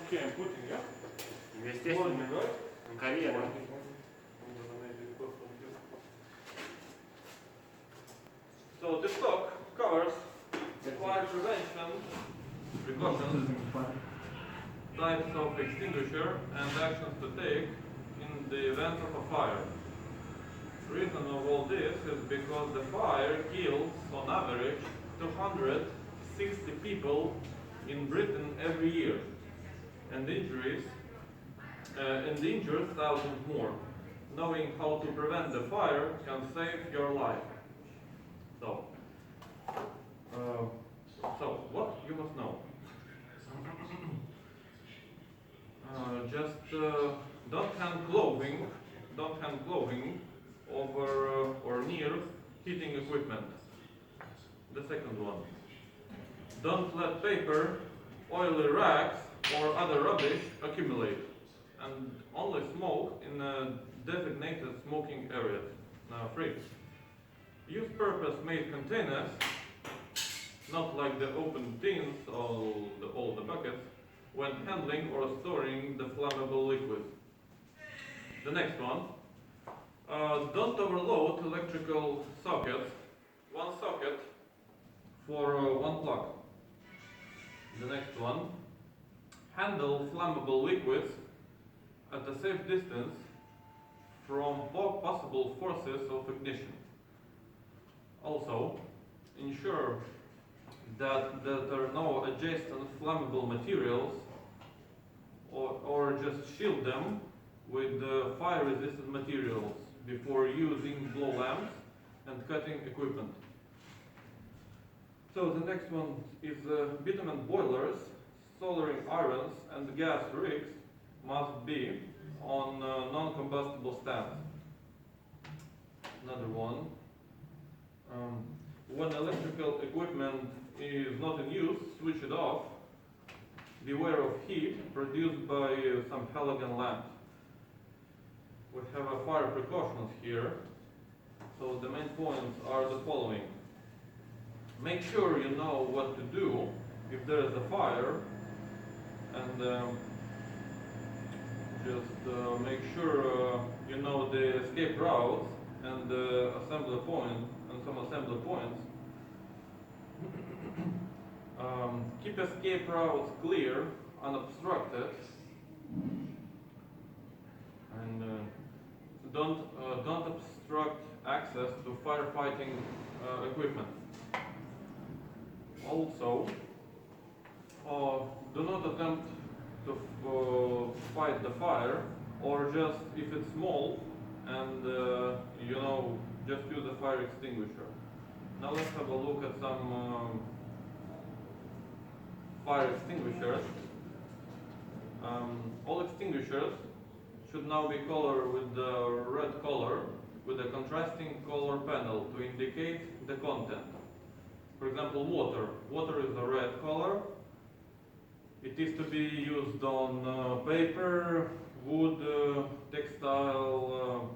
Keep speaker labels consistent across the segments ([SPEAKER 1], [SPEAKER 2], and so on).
[SPEAKER 1] Okay, I'm putting, yeah?
[SPEAKER 2] Естественно, карьера.
[SPEAKER 1] So this talk covers fire prevention, precautions, types of extinguisher, and actions to take in the event of a fire. The reason of all this is because the fire kills on average 260 people in Britain every year, and injures thousands more. Knowing how to prevent the fire can save your life. So, what you must know? Don't hand clothing over or near heating equipment. The second one. Don't let paper, oily rags, or other rubbish accumulate, and only smoke in designated smoking areas. Now, 3. Use purpose-made containers, not like the open tins or all the buckets, when handling or storing the flammable liquid. The next one. Don't overload electrical sockets. One socket for one plug. The next one. Handle flammable liquids at a safe distance from possible forces of ignition. Also, ensure that there are no adjacent flammable materials, or just shield them with fire-resistant materials before using glow lamps and cutting equipment. So the next one is bitumen boilers, soldering irons, and gas rigs must be on non-combustible stands. Another one. When electrical equipment is not in use, switch it off. Beware of heat produced by some halogen lamps. We have a fire precautions here. So the main points are the following. Make sure you know what to do if there is a fire, and just make sure you know the escape routes and the assembly point and some assembly points. Keep escape routes clear, unobstructed, and don't obstruct access to firefighting equipment. Also, do not attempt to fight the fire, or just if it's small, and just use a fire extinguisher. Now let's have a look at some fire extinguishers. All extinguishers should now be colored with the red color with a contrasting color panel to indicate the content. For example, water. Water is a red color. It is to be used on paper, wood, textile,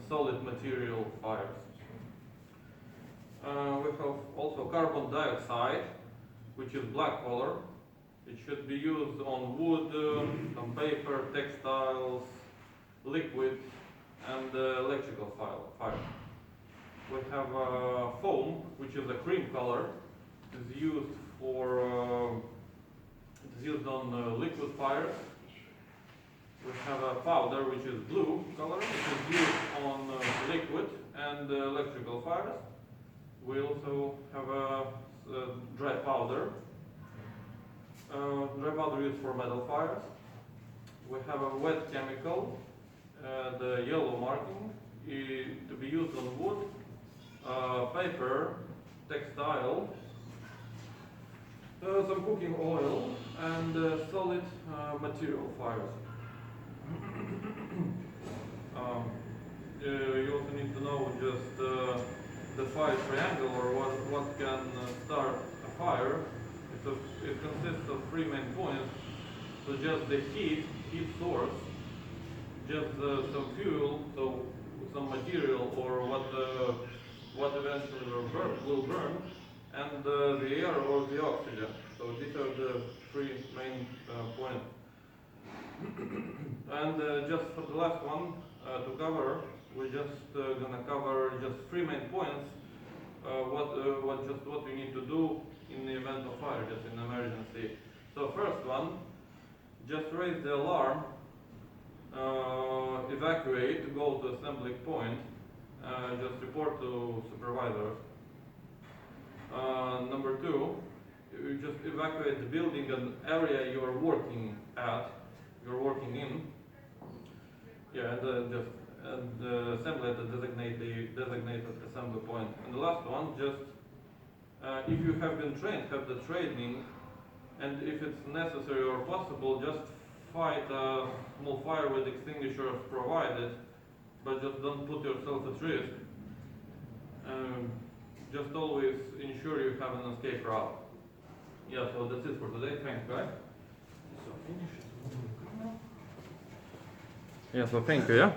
[SPEAKER 1] solid material fires. We have also carbon dioxide, which is black color. It should be used on wood, on paper, textiles, liquid, and electrical fire. We have foam, which is a cream color. It is used on liquid fires. We have a powder, which is blue color, which is used on liquid and electrical fires. We also have a dry powder. Dry powder used for metal fires. We have a wet chemical, the yellow marking, to be used on wood, paper, textile, some cooking oil, and solid material fires. You also need to know just the fire triangle, or what can start a fire. It consists of 3 main points. So just the heat source, just some fuel, so some material, or what eventually will burn, and the air or the oxygen. So these are the 3 main points. And just for the last one to cover, we're just gonna cover just 3 main points. What we need to do in the event of fire, just in emergency. So first one, just raise the alarm, evacuate, go to assembly point, just report to supervisor. Number 2, you just evacuate the building and area you're working in. Yeah, and assembly at the designated assembly point. And the last one, just if you have been trained, have the training, and if it's necessary or possible, just fight a small fire with extinguishers provided, but just don't put yourself at risk. Just always ensure you have an escape route. Yeah, so that's it for today. Thanks, guys. Yeah, so thank you, yeah?